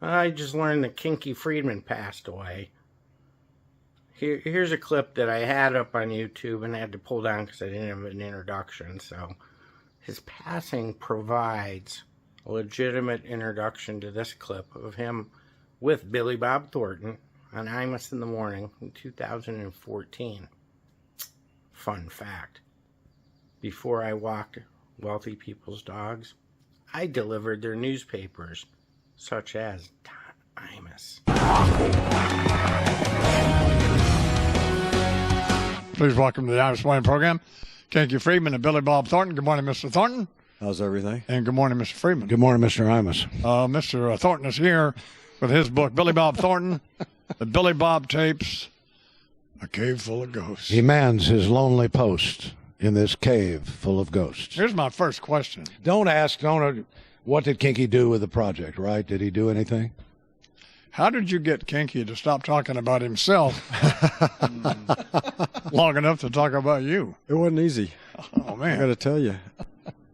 I just learned that Kinky Friedman passed away. Here's a clip that I had up on YouTube and had to pull down because I didn't have an introduction. So his passing provides a legitimate introduction to this clip of him with Billy Bob Thornton on IMUS in the Morning in 2014. Fun fact. Before I walked wealthy people's dogs, I delivered their newspapers, such as Don Imus. Please welcome to the IMUS Morning program, Kinky Friedman and Billy Bob Thornton. Good morning, Mr. Thornton. How's everything? And good morning, Mr. Friedman. Good morning, Mr. Imus. Mr. Thornton is here with his book, Billy Bob Thornton, The Billy Bob Tapes, A Cave Full of Ghosts. He mans his lonely post in this cave full of ghosts. Here's my first question. Don't what did Kinky do with the project, right? Did he do anything? How did you get Kinky to stop talking about himself long enough to talk about you? It wasn't easy. Oh, man. I got to tell you.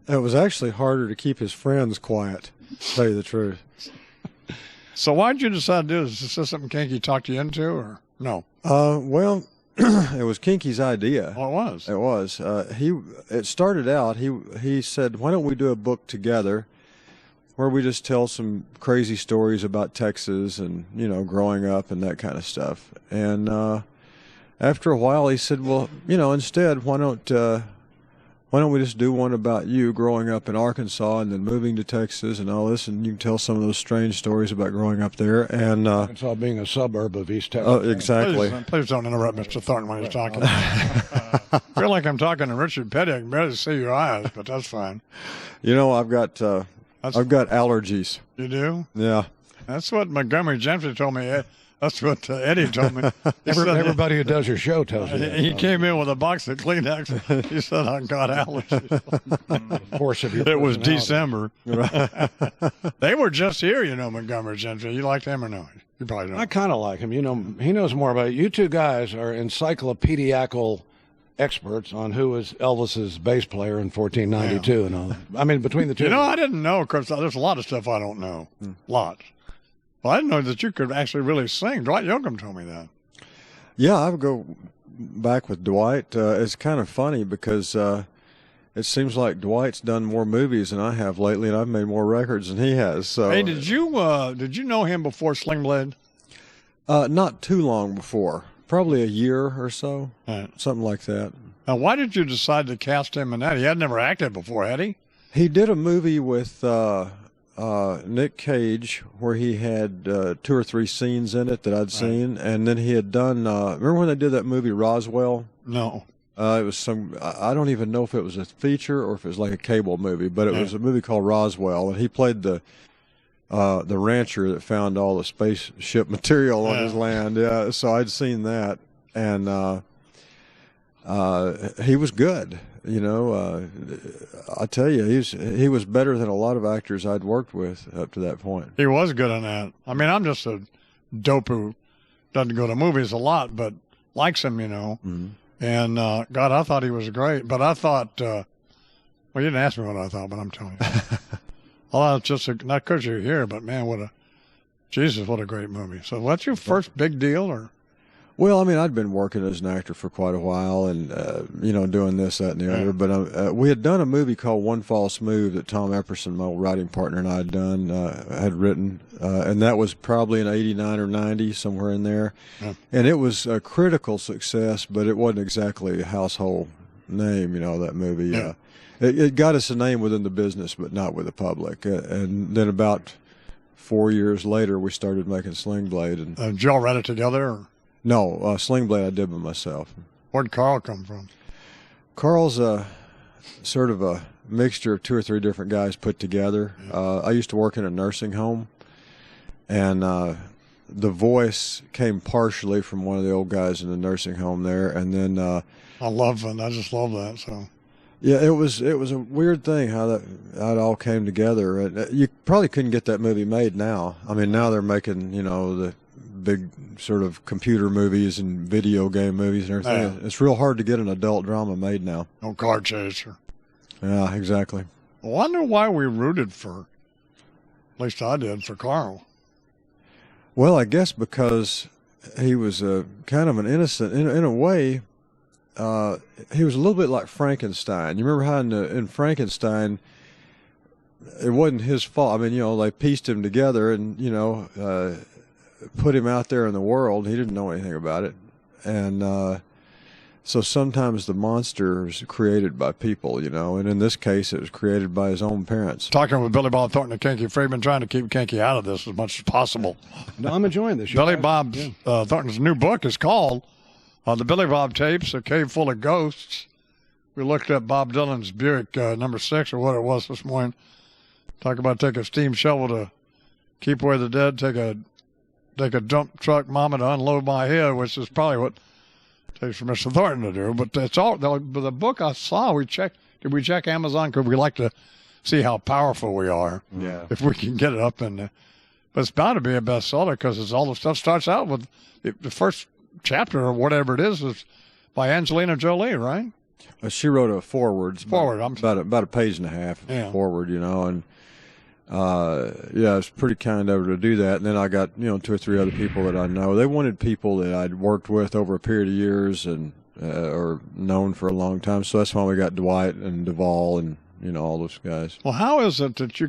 It was actually harder to keep his friends quiet, to tell you the truth. So why'd you decide to do this? Is this something Kinky talked you into, or no? Well, it was Kinky's idea. Oh, it was? It was. It started out, he said, why don't we do a book together where we just tell some crazy stories about Texas and, you know, growing up and that kind of stuff. And after a while he said, well, you know, instead, why don't we just do one about you growing up in Arkansas and then moving to Texas and all this, and you can tell some of those strange stories about growing up there. And Arkansas being a suburb of East Texas. Oh, exactly. Please don't interrupt Mr. Thornton when he's talking. I feel like I'm talking to Richard Petty. I can barely see your eyes, but that's fine. You know, I've got allergies. You do? Yeah. That's what Montgomery Gentry told me. That's what Eddie told me. Everybody who does your show tells you that. He came in with a box of Kleenex. He said, I got allergies. Of course, if it was December. They were just here, you know, Montgomery Gentry. You like them or no? You probably don't. I kind of like him. You know, he knows more about it. You two guys are encyclopedical experts on who was Elvis's bass player in 1492 and all that. I mean, between the two. You know, I didn't know, because there's a lot of stuff I don't know. Lots. Well, I didn't know that you could actually really sing. Dwight Yoakam told me that. Yeah, I would go back with Dwight. It's kind of funny because it seems like Dwight's done more movies than I have lately, and I've made more records than he has. So, hey, did you know him before Sling Blade? Not too long before. Probably a year or so, something like that. Now, why did you decide to cast him in that? He had never acted before, had he? He did a movie with Nick Cage where he had 2 or 3 scenes in it that I'd seen, and then he had done. Remember when they did that movie Roswell? No. It was some. I don't even know if it was a feature or if it was like a cable movie, but it was a movie called Roswell, and he played the rancher that found all the spaceship material on his land. Yeah, so I'd seen that, and he was good. You know, I tell you, he was better than a lot of actors I'd worked with up to that point. He was good on that. I mean, I'm just a dope who doesn't go to movies a lot, but likes him, you know. Mm-hmm. And, God, I thought he was great. But I thought, well, you didn't ask me what I thought, but I'm telling you. Well, it's just, not because you're here, but, man, Jesus, what a great movie. So what's your first big deal, or? Well, I mean, I'd been working as an actor for quite a while and, you know, doing this, that, and the other. But we had done a movie called One False Move that Tom Epperson, my old writing partner, and I had written. And that was probably in 89 or 90, somewhere in there. Yeah. And it was a critical success, but it wasn't exactly a household name, you know, that movie. Yeah. It got us a name within the business, but not with the public. And then about 4 years later, we started making Sling Blade. And did y'all write it together? Or? No, Sling Blade I did by myself. Where'd Carl come from? Carl's sort of a mixture of 2 or 3 different guys put together. I used to work in a nursing home, and the voice came partially from one of the old guys in the nursing home there, and then I just love that. So yeah, it was a weird thing how it all came together. You probably couldn't get that movie made now. I mean, now they're making, you know, the big sort of computer movies and video game movies and everything. Yeah. It's real hard to get an adult drama made now. No car chaser. Yeah, exactly. I wonder why we rooted for, at least I did, for Carl. Well, I guess because he was kind of an innocent, in a way. He was a little bit like Frankenstein. You remember how in Frankenstein, it wasn't his fault. I mean, they pieced him together and, put him out there in the world. He didn't know anything about it. And so sometimes the monster is created by people, and in this case, it was created by his own parents. Talking with Billy Bob Thornton and Kinky Friedman, trying to keep Kinky out of this as much as possible. No, I'm enjoying this. Billy Bob Thornton's new book is called The Billy Bob Tapes, A Cave Full of Ghosts. We looked at Bob Dylan's Buick number 6 or what it was this morning. Talk about take a steam shovel to keep away the dead, take a dump truck mama to unload my head, which is probably what it takes for Mr. Thornton to do. But it's all the book I saw. Did we check Amazon? Because we like to see how powerful we are. Yeah. If we can get it up in but it's bound to be a bestseller because it's all the stuff starts out with the first chapter or whatever it is by Angelina Jolie, right? She wrote a foreword. Forward. About a page and a half forward, and it's pretty kind of her to do that. And then I got 2 or 3 other people that I know. They wanted people that I'd worked with over a period of years and or known for a long time. So that's why we got Dwight and Duvall and all those guys. Well, how is it that you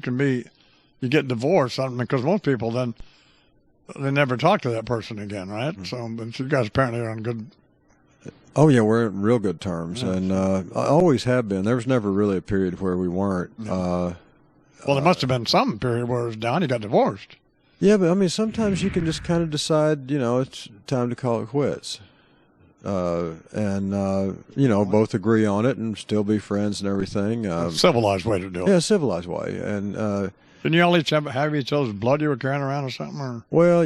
get divorced? I mean, because most people then they never talk to that person again, right? Mm-hmm. So, but you guys apparently are on good. Oh yeah, we're in real good terms, and I always have been. There was never really a period where we weren't. Yeah. Well, there must have been some period where it was down. You got divorced. Yeah, but I mean, sometimes you can just kind of decide, it's time to call it quits, and both agree on it and still be friends and everything. Civilized way to do it. Yeah, civilized way, and. Didn't you all each have each other's blood you were carrying around or something? Or? Well,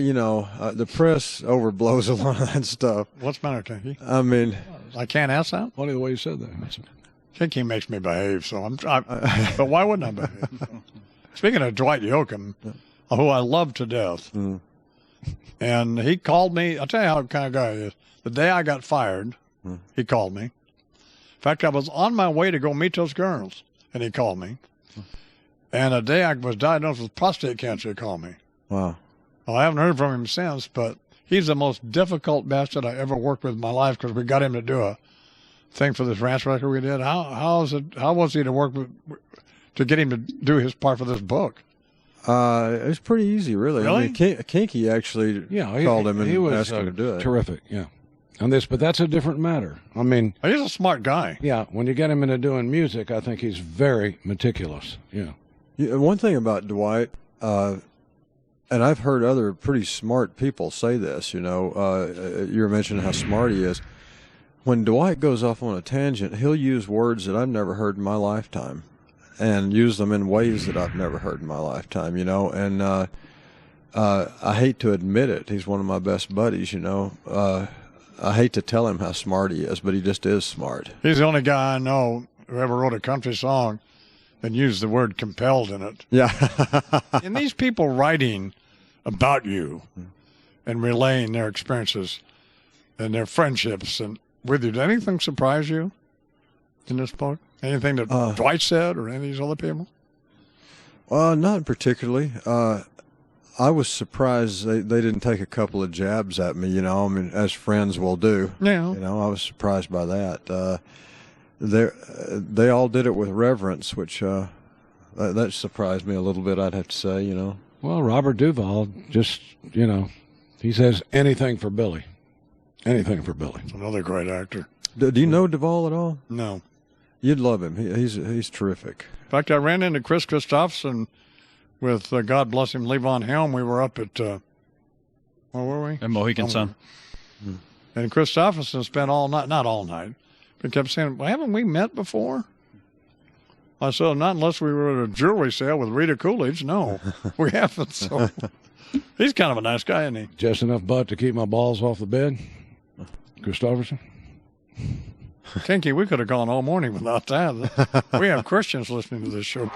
the press overblows a lot of that stuff. What's the matter, Kinky? I mean, I can't ask that. Funny the way you said that. Kinky makes me behave, so but why wouldn't I behave? Speaking of Dwight Yoakam, who I love to death, and he called me. I'll tell you how kind of guy he is. The day I got fired, he called me. In fact, I was on my way to go meet those girls, and he called me. And the day I was diagnosed with prostate cancer, he called me. Wow. Well, I haven't heard from him since, but he's the most difficult bastard I ever worked with in my life because we got him to do a thing for this ranch record we did. How was he to work with, to get him to do his part for this book? It was pretty easy, really. Really? I mean, Kinky actually called him and asked him to do it. Terrific, yeah. But that's a different matter. I mean, he's a smart guy. Yeah, when you get him into doing music, I think he's very meticulous. Yeah. One thing about Dwight, and I've heard other pretty smart people say this, you were mentioning how smart he is. When Dwight goes off on a tangent, he'll use words that I've never heard in my lifetime and use them in ways that I've never heard in my lifetime, and I hate to admit it. He's one of my best buddies, I hate to tell him how smart he is, but he just is smart. He's the only guy I know who ever wrote a country song and used the word compelled in it. Yeah. And these people writing about you and relaying their experiences and their friendships and with you, did anything surprise you in this book? Anything that Dwight said or any of these other people? Not particularly. I was surprised they didn't take a couple of jabs at me, as friends will do. Yeah. I was surprised by that. They all did it with reverence, which that surprised me a little bit, I'd have to say, Well, Robert Duvall just, he says anything for Billy. Anything for Billy. Another great actor. Do you know Duvall at all? No. You'd love him. He's terrific. In fact, I ran into Chris Christopherson with, God bless him, Levon Helm. We were up at, where were we? At Mohegan Sun. And Christopherson spent all night, not all night, but kept saying, well, haven't we met before? I said, not unless we were at a jewelry sale with Rita Coolidge. No, we haven't. So he's kind of a nice guy, isn't he? Just enough butt to keep my balls off the bed, Christopherson. Kinky, we could have gone all morning without that. We have Christians listening to this show.